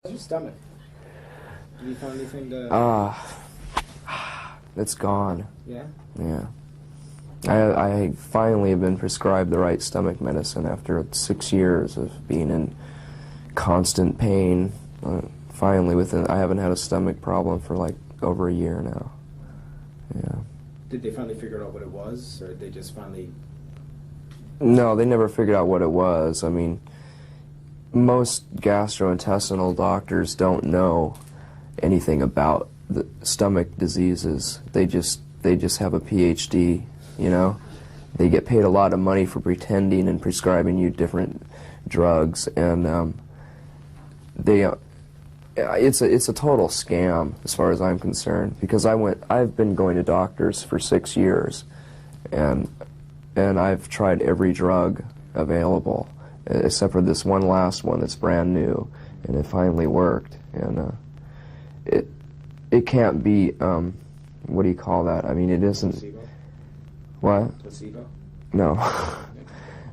How's your stomach? Did you find anything to... It's gone. Yeah? Yeah. I finally have been prescribed the right stomach medicine after 6 years of being in constant pain. Finally, I haven't had a stomach problem for like over a year now. Yeah. Did they finally figure out what it was, or did they just finally... No, they never figured out what it was. I mean, most gastrointestinal doctors don't know anything about the stomach diseases. They just have a PhD, you know. They get paid a lot of money for pretending and prescribing you different drugs, and it's a total scam as far as I'm concerned, because I've been going to doctors for 6 years, and I've tried every drug available except for this one last one that's brand new, and it finally worked. And it can't be what do you call that? I mean, it isn't. Placebo? What? Placebo? No.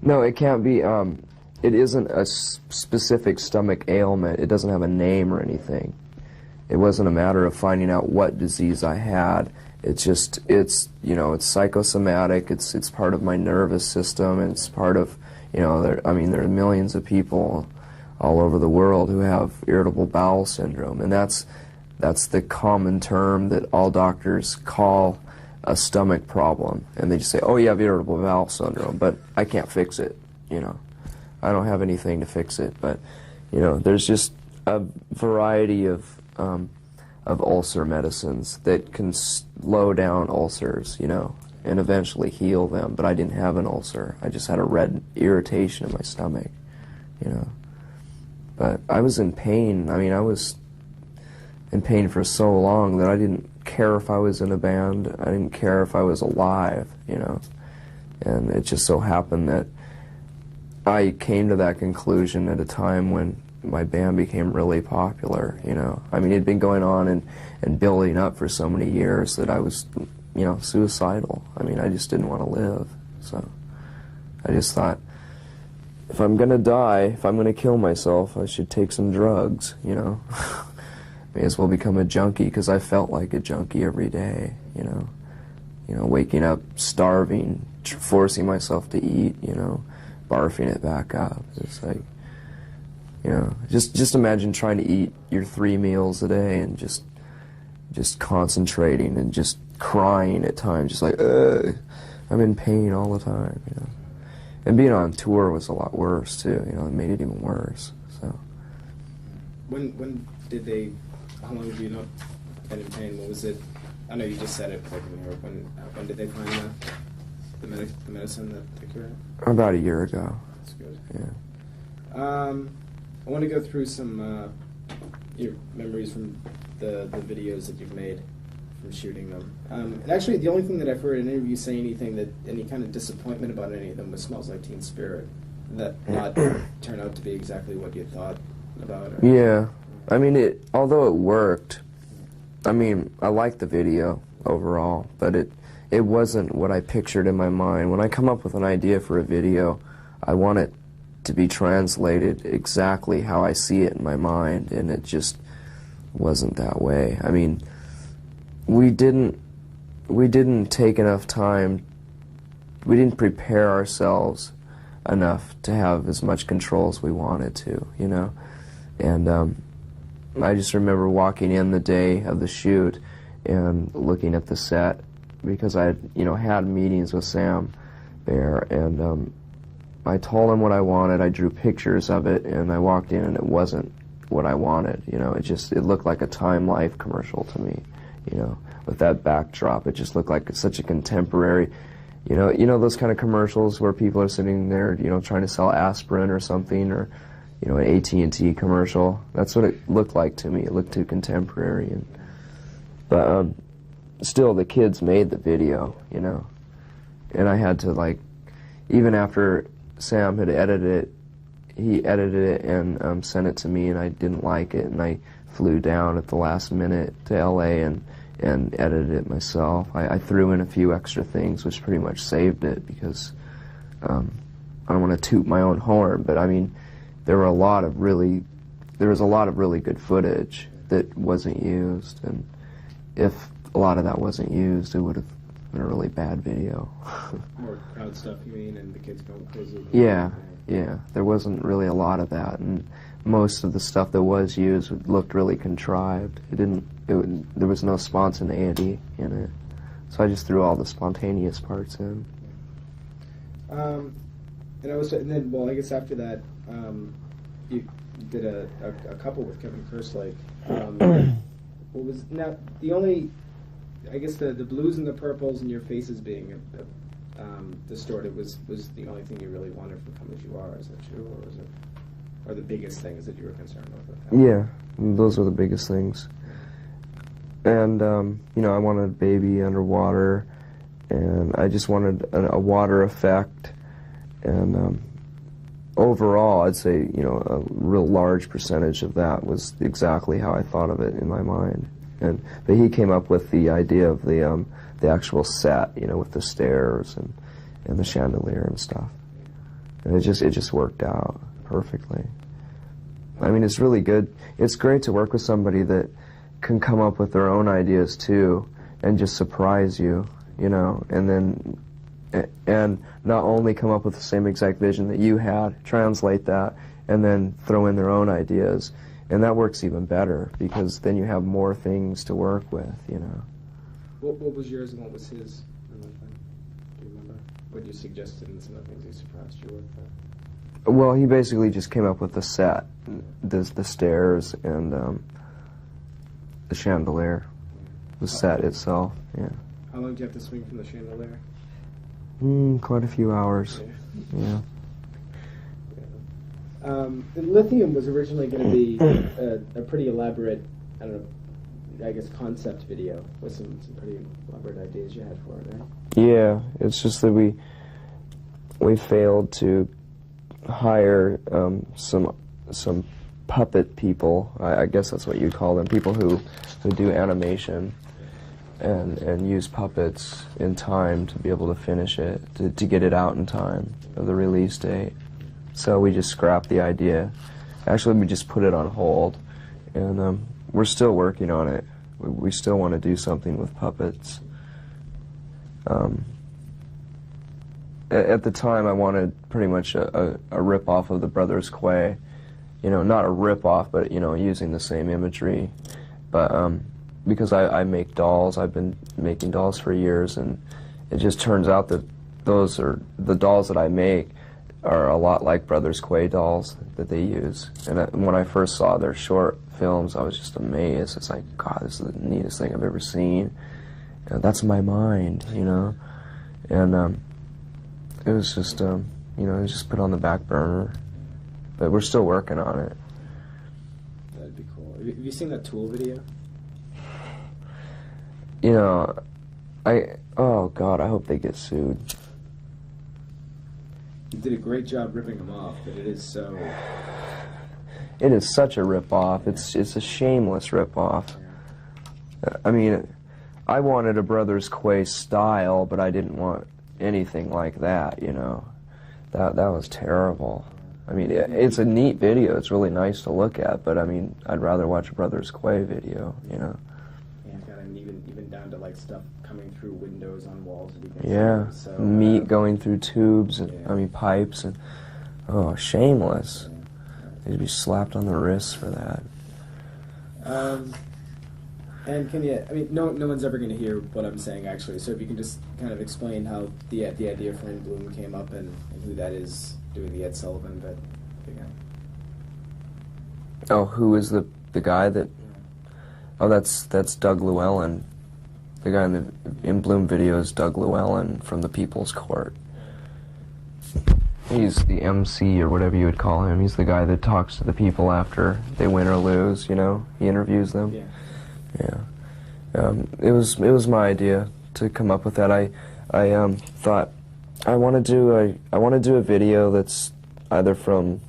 No, it can't be. It isn't a specific stomach ailment. It doesn't have a name or anything. It wasn't a matter of finding out what disease I had. It's just, you know, it's psychosomatic. It's part of my nervous system, and it's part of, you know, there are millions of people all over the world who have irritable bowel syndrome, and that's the common term that all doctors call a stomach problem, and they just say, oh, you have irritable bowel syndrome, but I can't fix it, you know. I don't have anything to fix it, but, you know, there's just a variety of ulcer medicines that can slow down ulcers, you know, and eventually heal them. But I didn't have an ulcer. I just had a red irritation in my stomach, you know. But I was in pain. I mean, I was in pain for so long that I didn't care if I was in a band. I didn't care if I was alive, you know. And it just so happened that I came to that conclusion at a time when my band became really popular, you know. I mean, it had been going on and building up for so many years that I was, you know, suicidal. I mean, I just didn't want to live. So I just thought, if I'm going to die, if I'm going to kill myself, I should take some drugs, you know. May as well become a junkie, because I felt like a junkie every day, you know. You know, waking up starving, forcing myself to eat, you know, barfing it back up. It's like, you know, just imagine trying to eat your 3 meals a day and just concentrating and just crying at times, just like, I'm in pain all the time, you know. And being on tour was a lot worse too, you know. It made it even worse. So. When did they? How long have you not been in pain? What was it? I know you just said it, like in Europe. When did they find the medicine that took care of it? About a year ago. That's good. Yeah. I want to go through some your memories from the videos that you've made from shooting them. And actually, the only thing that I've heard in interviews say any kind of disappointment about any of them was "Smells Like Teen Spirit," that not turn out to be exactly what you thought about it. Yeah, I mean, although it worked, I mean, I liked the video overall, but it wasn't what I pictured in my mind. When I come up with an idea for a video, I want it to be translated exactly how I see it in my mind, and it just wasn't that way. I mean, we didn't take enough time, we didn't prepare ourselves enough to have as much control as we wanted to, you know. And I just remember walking in the day of the shoot and looking at the set, because I had, you know, had meetings with Sam there, and I told him what I wanted. I drew pictures of it, and I walked in, and it wasn't what I wanted. You know, it looked like a Time Life commercial to me. You know, with that backdrop, it just looked like such a contemporary. You know those kind of commercials where people are sitting there, you know, trying to sell aspirin or something, or, you know, an AT&T commercial. That's what it looked like to me. It looked too contemporary, but still, the kids made the video, you know, and I had to, like, even after Sam had edited it, he edited it and sent it to me, and I didn't like it, and I flew down at the last minute to LA and edited it myself. I threw in a few extra things, which pretty much saved it, because I don't want to toot my own horn, but I mean, there were a lot of really there was a lot of really good footage that wasn't used, and if a lot of that wasn't used, it would have been a really bad video. More crowd stuff, you mean, and the kids going crazy? Yeah, there wasn't really a lot of that, and most of the stuff that was used looked really contrived. There was no spontaneity in it, so I just threw all the spontaneous parts in. And then, well, I guess after that, you did a couple with Kevin Kerslake. What was now the only? I guess the blues and the purples and your faces being distorted was the only thing you really wanted from Come As You Are. Is that true, or was it, or the biggest things that you were concerned with? Yeah, those are the biggest things. And you know, I wanted baby underwater, and I just wanted a water effect. And overall, I'd say, you know, a real large percentage of that was exactly how I thought of it in my mind. But he came up with the idea of the actual set, you know, with the stairs and the chandelier and stuff. And it just worked out perfectly. I mean, it's really good. It's great to work with somebody that can come up with their own ideas too, and just surprise you, you know, and not only come up with the same exact vision that you had, translate that, and then throw in their own ideas. And that works even better, because then you have more things to work with, you know. What was yours and what was his? Do you remember? What you suggested and some of the things he surprised you with? Well, he basically just came up with the set, the stairs, and the chandelier, the set itself, yeah. How long do you have to swing from the chandelier? Quite a few hours, yeah. Lithium was originally going to be a pretty elaborate, I don't know, I guess concept video with some pretty elaborate ideas you had for it, right? Yeah, it's just that we failed to hire some puppet people. I guess that's what you'd call them, people who do animation and use puppets in time to be able to finish it, to get it out in time of the release date. So we just scrapped the idea. Actually, we just put it on hold, and we're still working on it. We still want to do something with puppets. At the time, I wanted pretty much a rip-off of the Brothers Quay. You know, not a rip-off, but, you know, using the same imagery. But because I make dolls, I've been making dolls for years, and it just turns out that those are the dolls that I make are a lot like Brothers Quay dolls that they use. And when I first saw their short films, I was just amazed. It's like, God, this is the neatest thing I've ever seen. And that's my mind, you know. And it was just, you know, it was just put on the back burner. But we're still working on it. That'd be cool. Have you seen that Tool video? You know, oh God, I hope they get sued. You did a great job ripping them off, but it is so... It is such a rip-off. It's a shameless rip-off. I mean, I wanted a Brothers Quay style, but I didn't want anything like that, you know. That was terrible. I mean, it's a neat video. It's really nice to look at, but I mean, I'd rather watch a Brothers Quay video, you know. Yeah, got it, even down to like stuff coming through windows on walls. Yeah, so, meat going through tubes and I mean pipes and shameless. They'd be slapped on the wrists for that. And can you? I mean, no one's ever going to hear what I'm saying actually. So if you can just kind of explain how the idea for In Bloom came up and who that is doing the Ed Sullivan bit again. Oh, who is the guy that? Oh, that's Doug Llewellyn. The guy in the In Bloom video is Doug Llewellyn from the People's Court. He's the MC or whatever you would call him. He's the guy that talks to the people after they win or lose. You know, he interviews them. Yeah. Yeah. It was my idea to come up with that. I thought I want to do a video that's either from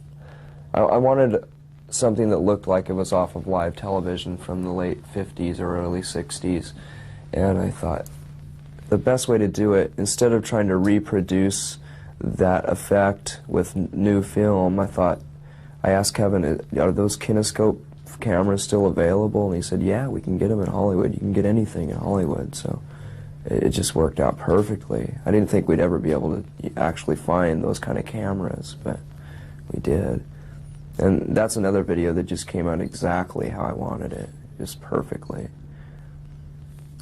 I wanted something that looked like it was off of live television from the late 50s or early 60s, and I thought the best way to do it, instead of trying to reproduce that effect with new film, I thought I asked Kevin, are those kinescope cameras still available? And he said, yeah, we can get them in Hollywood. You can get anything in Hollywood. So it just worked out perfectly. I didn't think we'd ever be able to actually find those kind of cameras, but we did. And that's another video that just came out exactly how I wanted it, just perfectly.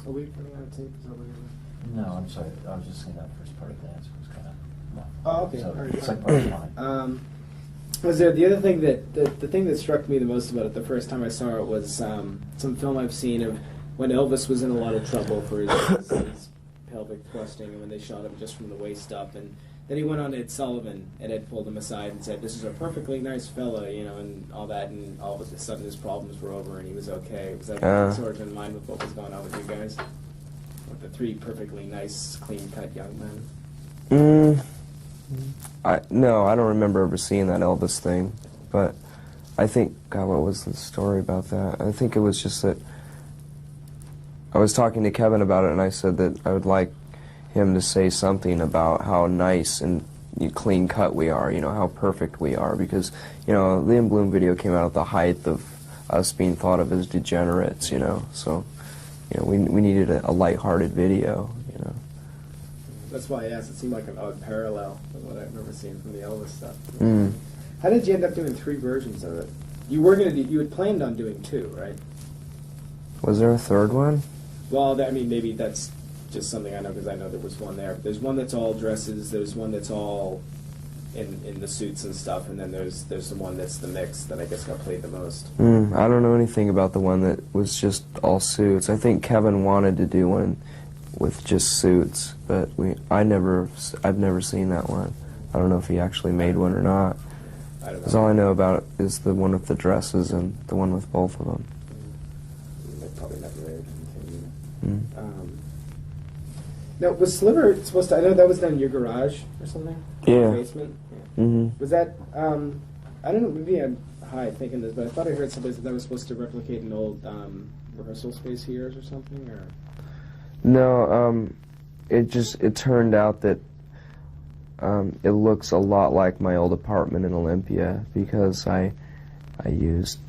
Are we running out of tape? Is that what you're... No, I'm sorry. I was just saying that first part of the answer was kind of rough. Oh, okay. So All right, the second fine. part was fine. Was there the other thing the thing that struck me the most about it the first time I saw it was some film I've seen of when Elvis was in a lot of trouble for his pelvic thrusting, and when they shot him just from the waist up, and then he went on to Ed Sullivan, and Ed pulled him aside and said, "This is a perfectly nice fella," you know, and all that, and all of a sudden his problems were over and he was okay. Was that sort of in line with what was going on with you guys? With the three perfectly nice, clean-cut young men? No, I don't remember ever seeing that Elvis thing, but I think, God, what was the story about that? I think it was just that I was talking to Kevin about it, and I said that I would like him to say something about how nice and clean cut we are, you know, how perfect we are, because, you know, the In Bloom video came out at the height of us being thought of as degenerates, you know, so, you know, we needed a lighthearted video, you know. That's why I asked. It seemed like an odd parallel to what I remember seeing from the Elvis stuff. Mm. How did you end up doing 3 versions of it? You were gonna do, you had planned on doing 2, right? Was there a third one? Well, I mean, maybe that's just something I know because I know there was one there. But there's one that's all dresses. There's one that's all in the suits and stuff, and then there's the one that's the mix that I guess got played the most. I don't know anything about the one that was just all suits. I think Kevin wanted to do one with just suits, but I've never seen that one. I don't know if he actually made one or not. I don't know. Because all I know about it is the one with the dresses and the one with both of them. They probably never aired anything. Now, was Sliver supposed to? I know that was done in your garage or something. Yeah. Your basement. Yeah. Mm-hmm. Was that? I don't know. Maybe I'm high thinking this, but I thought I heard someplace that was supposed to replicate an old rehearsal space here or something, or. No, it turned out that it looks a lot like my old apartment in Olympia because I used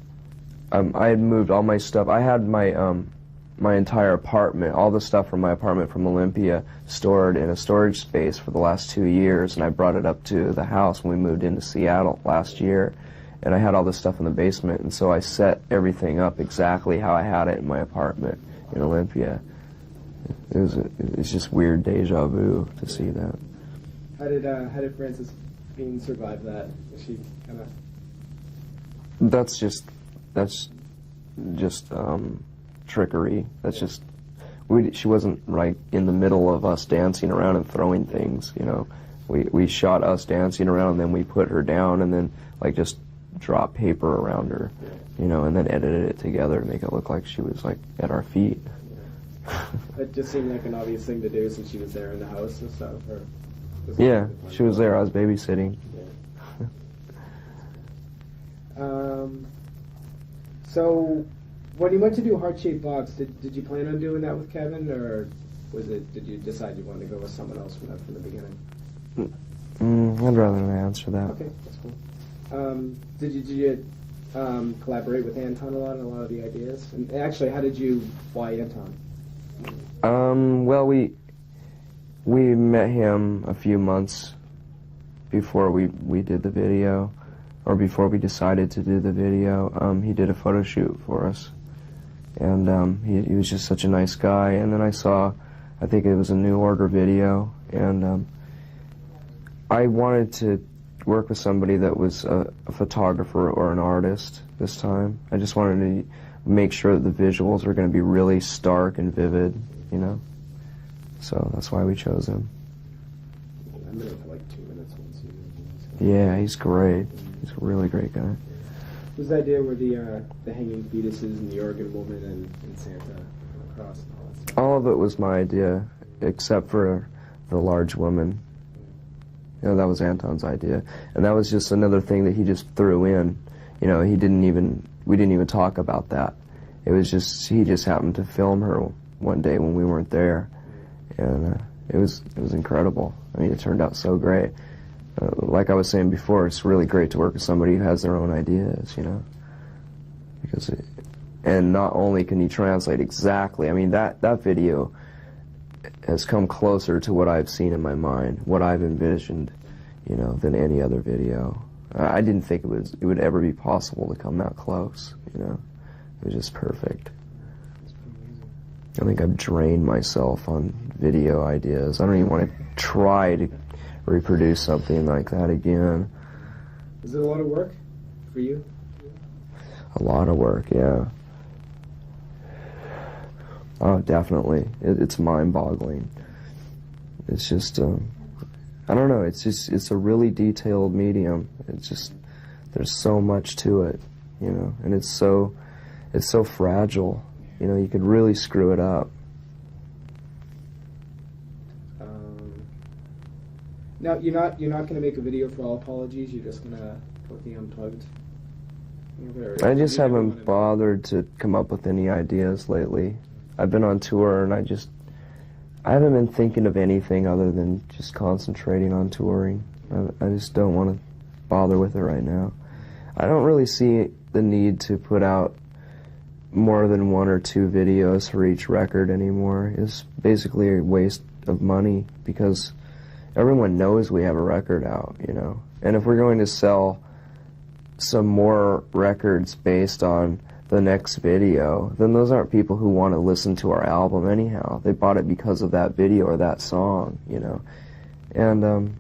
I had moved all my stuff. I had my entire apartment, all the stuff from my apartment from Olympia, stored in a storage space for the last 2 years, and I brought it up to the house when we moved into Seattle last year, and I had all this stuff in the basement, and so I set everything up exactly how I had it in my apartment in Olympia. It's just weird deja vu to see that. How did Frances Bean survive that? Was she kind of? That's just trickery. That's just she wasn't right in the middle of us dancing around and throwing things. You know, we shot us dancing around and then we put her down and then like just drop paper around her, you know, and then edited it together to make it look like she was like at our feet. That just seemed like an obvious thing to do since she was there in the house and stuff. Or yeah, she was there. I was babysitting. Yeah. So, when you went to do Heart Shaped Box, did you plan on doing that with Kevin, or did you decide you wanted to go with someone else from the beginning? I'd rather not answer that. Okay, that's cool. Did you collaborate with Anton a lot on a lot of the ideas? And actually, why Anton? Well, we met him a few months before we did the video, or before we decided to do the video. He did a photo shoot for us, and he was just such a nice guy. And then I think it was a New Order video, and I wanted to work with somebody that was a photographer or an artist this time. I just wanted to make sure that the visuals were going to be really stark and vivid, you know? So that's why we chose him. I met him for like 2 minutes once. Yeah, he's great. He's a really great guy. Whose idea were the hanging fetuses and the Oregon woman and Santa on the cross and all that stuff? All of it was my idea, except for the large woman. You know, that was Anton's idea. And that was just another thing that he just threw in. You know, we didn't even talk about that. It was just, he just happened to film her one day when we weren't there. And it was incredible. I mean, it turned out so great. like I was saying before, it's really great to work with somebody who has their own ideas, you know, because and not only can you translate exactly, I mean, that video has come closer to what I've seen in my mind, what I've envisioned, you know, than any other video. I didn't think it would ever be possible to come that close, you know. It was just perfect. I think I've drained myself on video ideas. I don't even want to try to reproduce something like that again. Is it a lot of work for you? A lot of work, yeah. Oh, definitely. It's mind-boggling. It's just, I don't know, it's a really detailed medium. It's just, there's so much to it, you know, and it's so fragile. You know, you could really screw it up. Now, you're not going to make a video for all apologies. You're just going to put the unplugged. I just haven't bothered to come up with any ideas lately. I've been on tour, and I haven't been thinking of anything other than just concentrating on touring. I just don't want to bother with it right now. I don't really see the need to put out more than 1 or 2 videos for each record anymore. It's basically a waste of money because everyone knows we have a record out, you know. And if we're going to sell some more records based on the next video, then those aren't people who want to listen to our album anyhow. They bought it because of that video or that song, you know. And,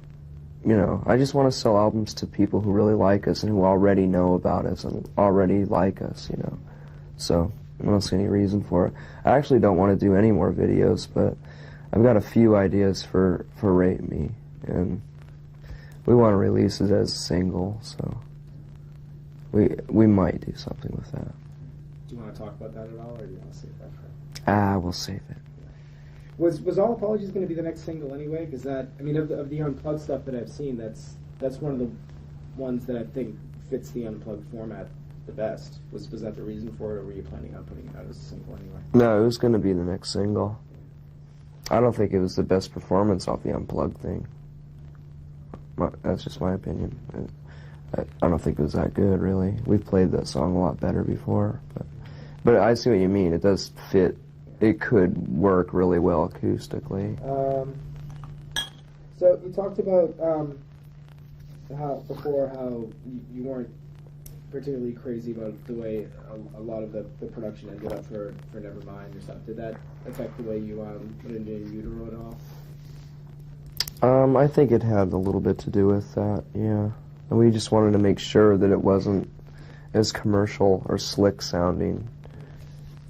you know, I just want to sell albums to people who really like us and who already know about us and already like us, you know. So, I don't see any reason for it. I actually don't want to do any more videos, but I've got a few ideas for Rate Me, and we want to release it as a single, so we might do something with that. Do you want to talk about that at all, or do you want to save that for? We'll save it. Was All Apologies going to be the next single anyway? Because that, I mean, of the unplugged stuff that I've seen, that's one of the ones that I think fits the unplugged format the best. Was that the reason for it, or were you planning on putting it out as a single anyway? No, it was going to be the next single. I don't think it was the best performance off the unplugged thing. That's just my opinion. I don't think it was that good, really. We've played that song a lot better before, but I see what you mean. It does fit. It could work really well acoustically. So you talked about how you weren't particularly crazy about the way a lot of the production ended up for Nevermind or something. Did that affect the way you went into In Utero at all? I think it had a little bit to do with that, yeah. And we just wanted to make sure that it wasn't as commercial or slick sounding.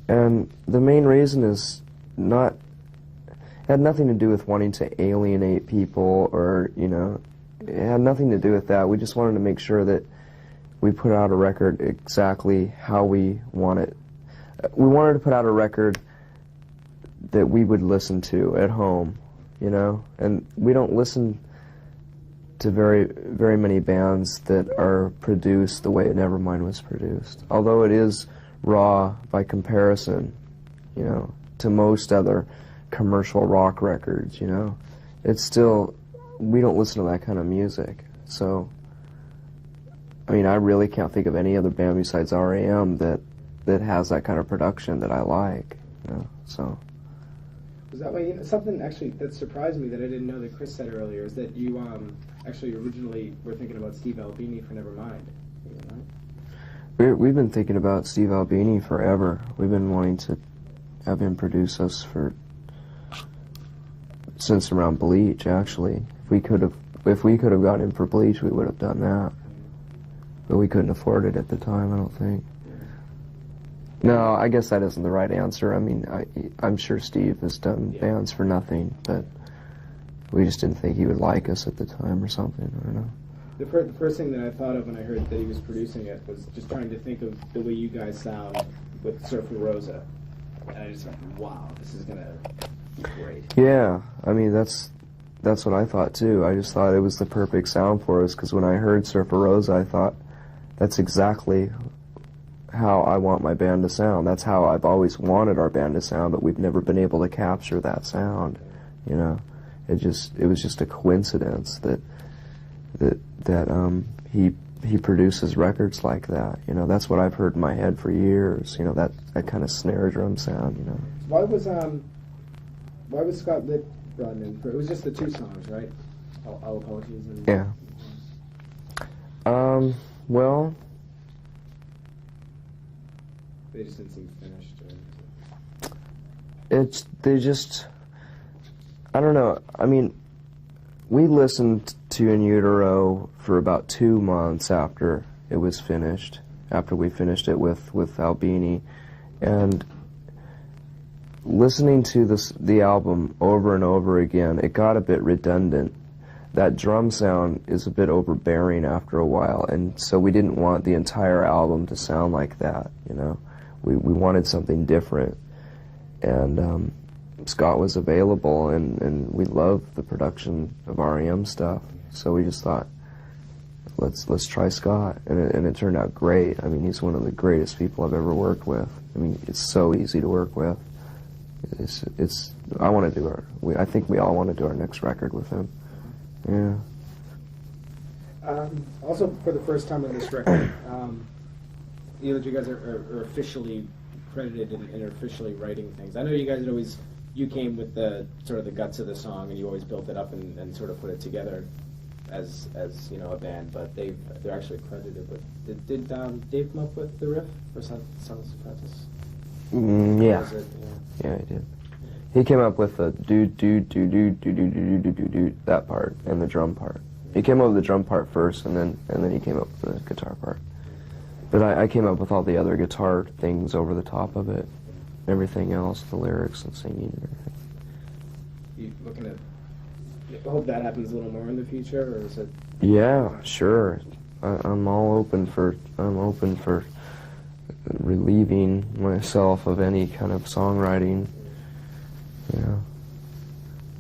And the main reason is it had nothing to do with wanting to alienate people or, you know, it had nothing to do with that. We just wanted to make sure that we put out a record exactly how we want it. We wanted to put out a record that we would listen to at home, you know? And we don't listen to very, very many bands that are produced the way Nevermind was produced. Although it is raw by comparison, you know, to most other commercial rock records, you know. It's still, we don't listen to that kind of music. So, I mean, I really can't think of any other band besides R.A.M. that has that kind of production that I like, you know, so. Was that way? Something actually that surprised me that I didn't know that Chris said earlier is that you actually originally were thinking about Steve Albini for Nevermind. We've been thinking about Steve Albini forever. We've been wanting to have him produce us since around Bleach, actually. If we could have got him for Bleach, we would have done that. But we couldn't afford it at the time, I don't think. No, I guess that isn't the right answer. I mean, I'm sure Steve has done bands for nothing, but we just didn't think he would like us at the time or something. I don't know. The first thing that I thought of when I heard that he was producing it was just trying to think of the way you guys sound with Surfer Rosa. And I just thought, wow, this is going to be great. Yeah, I mean, that's what I thought too. I just thought it was the perfect sound for us, because when I heard Surfer Rosa, I thought, that's exactly how I want my band to sound. That's how I've always wanted our band to sound, but we've never been able to capture that sound, you know. It was just a coincidence that that he produces records like that. You know, that's what I've heard in my head for years. You know, that kind of snare drum sound. You know. Why was Scott Litt brought in? It was just the 2 songs, right? All apologies. And Yeah. Well, they just didn't seem finished. they just, I don't know. I mean, we listened to In Utero for about 2 months after it was finished, after we finished it with Albini, and listening to the album over and over again, it got a bit redundant. That drum sound is a bit overbearing after a while, and so we didn't want the entire album to sound like that, you know. We wanted something different, and Scott was available, and we loved the production of REM stuff, so we just thought, let's try Scott, and it turned out great. I mean, he's one of the greatest people I've ever worked with. I mean, it's so easy to work with. I want to do I think we all want to do our next record with him. Yeah. Also, for the first time on this record, you know that you guys are officially credited and are officially writing things. I know you guys had always, you came with the sort of the guts of the song, and you always built it up and sort of put it together as you know, a band. But they're actually credited with. Did Dave come up with the riff for Sons of Apprentice? Yeah. Yeah, he did. He came up with the do that part and the drum part. He came up with the drum part first, and then he came up with the guitar part. But I came up with all the other guitar things over the top of it, everything else, the lyrics and singing and everything. You looking at? I hope that happens a little more in the future, or is it? Yeah, sure. I'm open for relieving myself of any kind of songwriting. Yeah,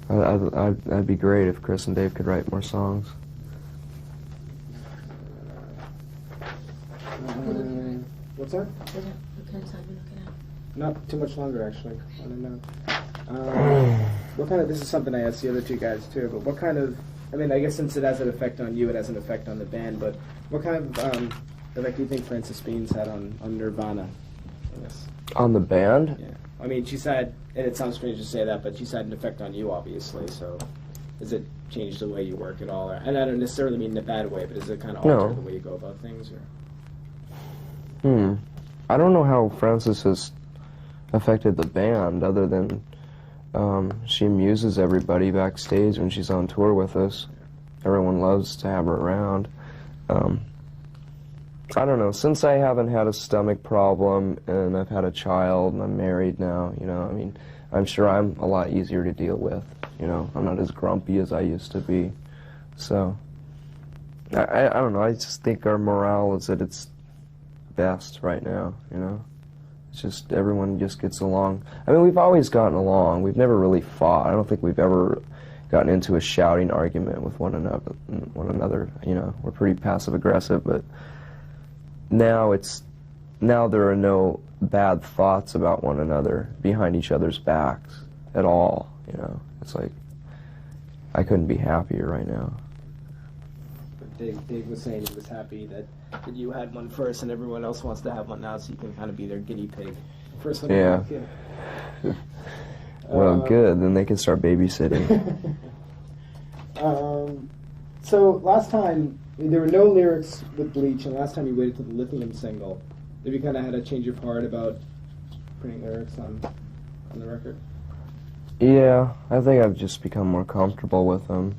that'd be great if Chris and Dave could write more songs. What's that? What kind of time are you looking at? Not too much longer, actually. I don't know. What kind of? This is something I asked the other 2 guys too. But what kind of? I mean, I guess since it has an effect on you, it has an effect on the band. But what kind of effect do you think Frances Beans had on Nirvana? I guess. On the band? Yeah. I mean, she's had, and it sounds strange to say that, but she's had an effect on you, obviously. So, has it changed the way you work at all? And I don't necessarily mean in a bad way, but does it kind of alter the way you go about things? Or? I don't know how Frances has affected the band, other than she amuses everybody backstage when she's on tour with us. Everyone loves to have her around. I don't know, since I haven't had a stomach problem and I've had a child and I'm married now, you know, I mean, I'm sure I'm a lot easier to deal with, you know. I'm not as grumpy as I used to be. So, I don't know, I just think our morale is at its best right now, you know. It's just, everyone just gets along. I mean, we've always gotten along. We've never really fought. I don't think we've ever gotten into a shouting argument with one another, you know. We're pretty passive-aggressive, but now there are no bad thoughts about one another behind each other's backs at all, you know. It's like, I couldn't be happier right now. Dave was saying he was happy that you had one first and everyone else wants to have one now, so you can kind of be their guinea pig. First one. Yeah. Well, good. Then they can start babysitting. So last time there were no lyrics with Bleach, and last time you waited till the Lithium single. Have you kind of had a change of heart about putting lyrics on the record? Yeah, I think I've just become more comfortable with them.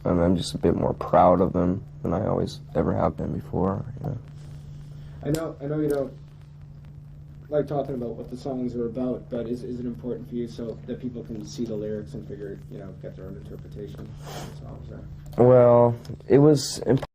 And I'm just a bit more proud of them than I always ever have been before. You know? I know you don't like talking about what the songs are about, but is it important for you so that people can see the lyrics and figure, you know, get their own interpretation of the songs? Well, it was important.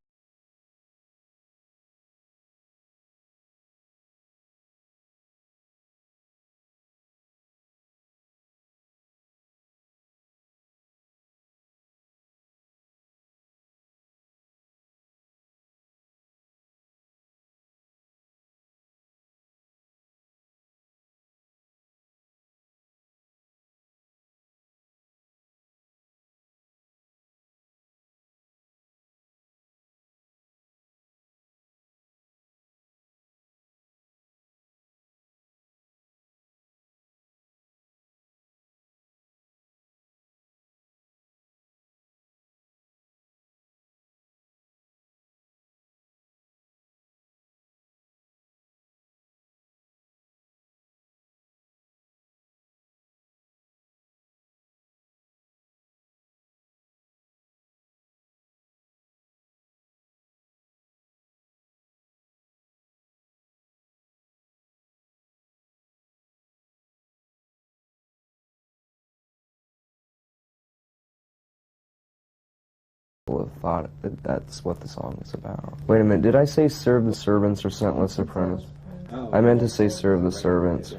people have thought that that's what the song is about. Wait a minute, did I say serve the servants or scentless apprentice? Oh, I meant to say serve the servants.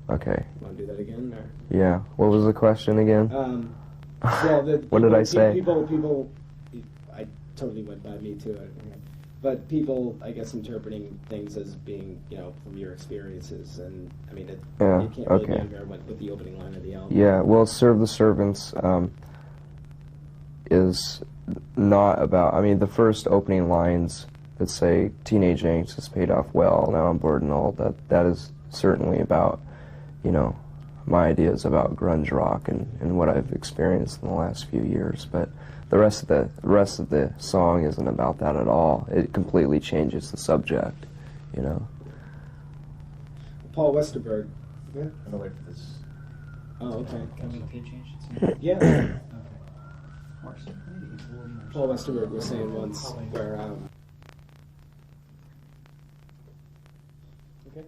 Okay. Want to do that again? Or? Yeah. What was the question again? Well, What did I say? People, I totally went by me too. But people, I guess, interpreting things as being, from your experiences, and I mean, it can't really be unfair with the opening line of the album. Yeah. Well, serve the servants is not about. I mean, the first opening lines that say "teenage angst has paid off well. Now I'm bored and all that is certainly about, my ideas about grunge rock and what I've experienced in the last few years. But the rest of the song isn't about that at all. It completely changes the subject, Paul Westerberg. Yeah. I'm gonna wait for this. Oh, okay. Can we key change it? Yeah. Okay. Mark's maybe a little more. Paul Westerberg was saying once where. Okay.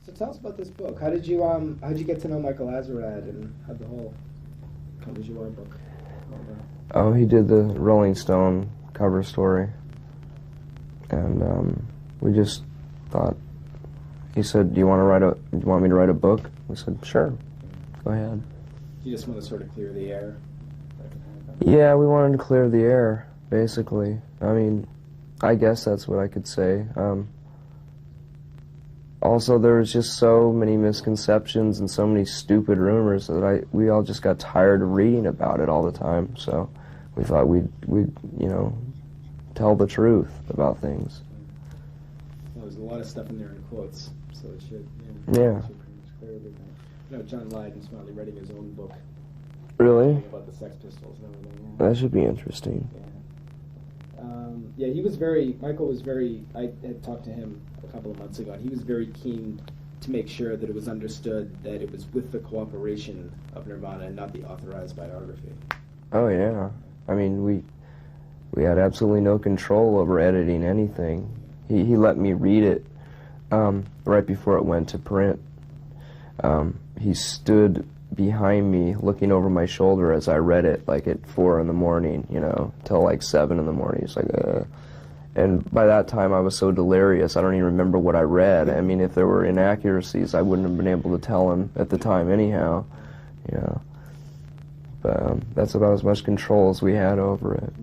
So tell us about this book. How'd you get to know Michael Azerrad, and how did you write a book? Oh, he did the Rolling Stone cover story, and we just thought. He said, "Do you want me to write a book?" We said, "Sure, go ahead." You just want to sort of clear the air. Yeah, we wanted to clear the air, basically. I mean, I guess that's what I could say. Also, there was just so many misconceptions and so many stupid rumors that we all just got tired of reading about it all the time. So we thought we'd tell the truth about things. Well, there's a lot of stuff in there in quotes, so it should. Yeah. It should pretty much clear everything. John Lydon's finally writing his own book. Really? About the Sex Pistols and everything. That should be interesting. Yeah. Michael was very, I had talked to him a couple of months ago, and he was very keen to make sure that it was understood that it was with the cooperation of Nirvana and not the authorized biography. Oh, yeah. I mean, we had absolutely no control over editing anything. He let me read it right before it went to print. He stood behind me looking over my shoulder as I read it, like at 4 in the morning, till like 7 in the morning. He's like, And by that time I was so delirious, I don't even remember what I read. I mean, if there were inaccuracies, I wouldn't have been able to tell him at the time anyhow, But that's about as much control as we had over it.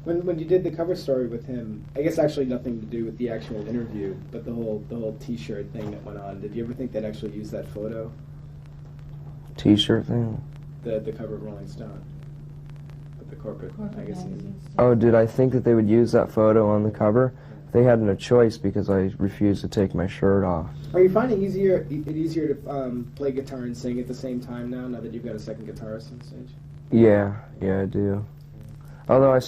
When you did the cover story with him, I guess actually nothing to do with the actual interview, but the whole T-shirt thing that went on. Did you ever think they'd actually use that photo? T-shirt thing? The cover of Rolling Stone, with the corporate magazine. Oh, did I think that they would use that photo on the cover? They had no choice because I refused to take my shirt off. Are you finding it easier to play guitar and sing at the same time now that you've got a second guitarist on stage? Yeah, I do. Although I'm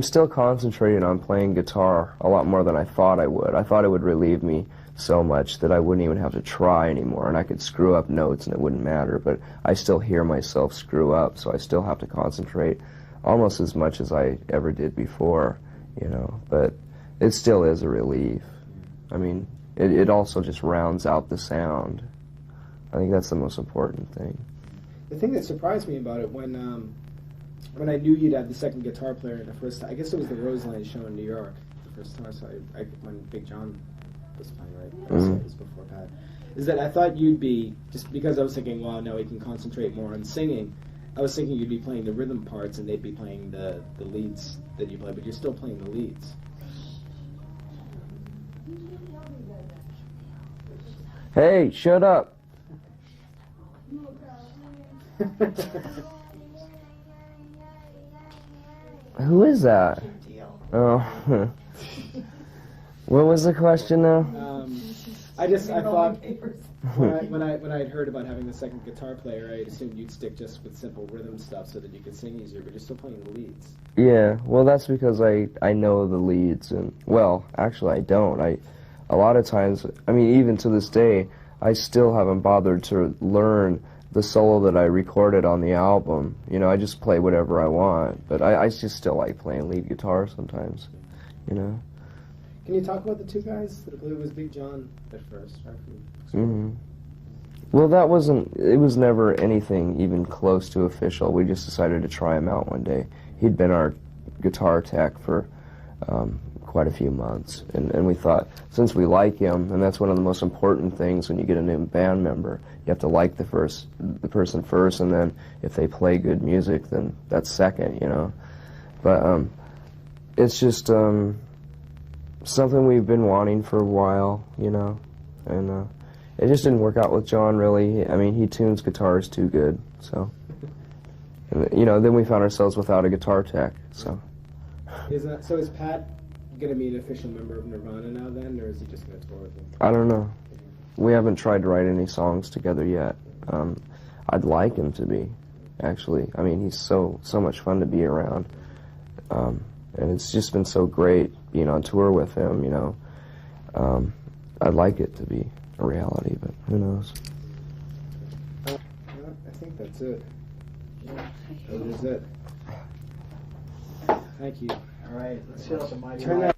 still concentrated on playing guitar a lot more than I thought I would. I thought it would relieve me so much that I wouldn't even have to try anymore, and I could screw up notes and it wouldn't matter, but I still hear myself screw up, so I still have to concentrate almost as much as I ever did before, but it still is a relief. I mean, it also just rounds out the sound. I think that's the most important thing. The thing that surprised me about it when I knew you'd have the second guitar player in the first time, I guess it was the Roseland show in New York, the first time, so when Big John was playing, right? It was before Pat. Is that I thought you'd be, just because I was thinking, well, now he can concentrate more on singing, I was thinking you'd be playing the rhythm parts and they'd be playing the leads that you play, but you're still playing the leads. Hey, shut up! Who is that? Oh. What was the question now? I thought when I had heard about having the second guitar player, I assumed you'd stick just with simple rhythm stuff so that you could sing easier, but you're still playing the leads. Yeah, well, that's because I know the leads, and well, actually I don't. A lot of times, I mean, even to this day, I still haven't bothered to learn the solo that I recorded on the album. I just play whatever I want, but I just still like playing lead guitar sometimes, Can Can you talk about the two guys? I believe it was Big John at first. Mm-hmm. Well, that wasn't, it was never anything even close to official. We just decided to try him out one day. He'd been our guitar tech for quite a few months, and we thought, since we like him, and that's one of the most important things when you get a new band member, you have to like the person first, and then if they play good music, then that's second, you know. But it's just something we've been wanting for a while, you know, and it just didn't work out with John, really. I mean, he tunes guitars too good, so. And, you know, then we found ourselves without a guitar tech, so. So is Pat going to be an official member of Nirvana now then, or is he just going to tour with you? I don't know. We haven't tried to write any songs together yet. I'd like him to be, actually. I mean, he's so much fun to be around. And it's just been so great being on tour with him, you know. I'd like it to be a reality, but who knows? I think that's it. That is it. Thank you. All right, let's hit up the mic. Turn that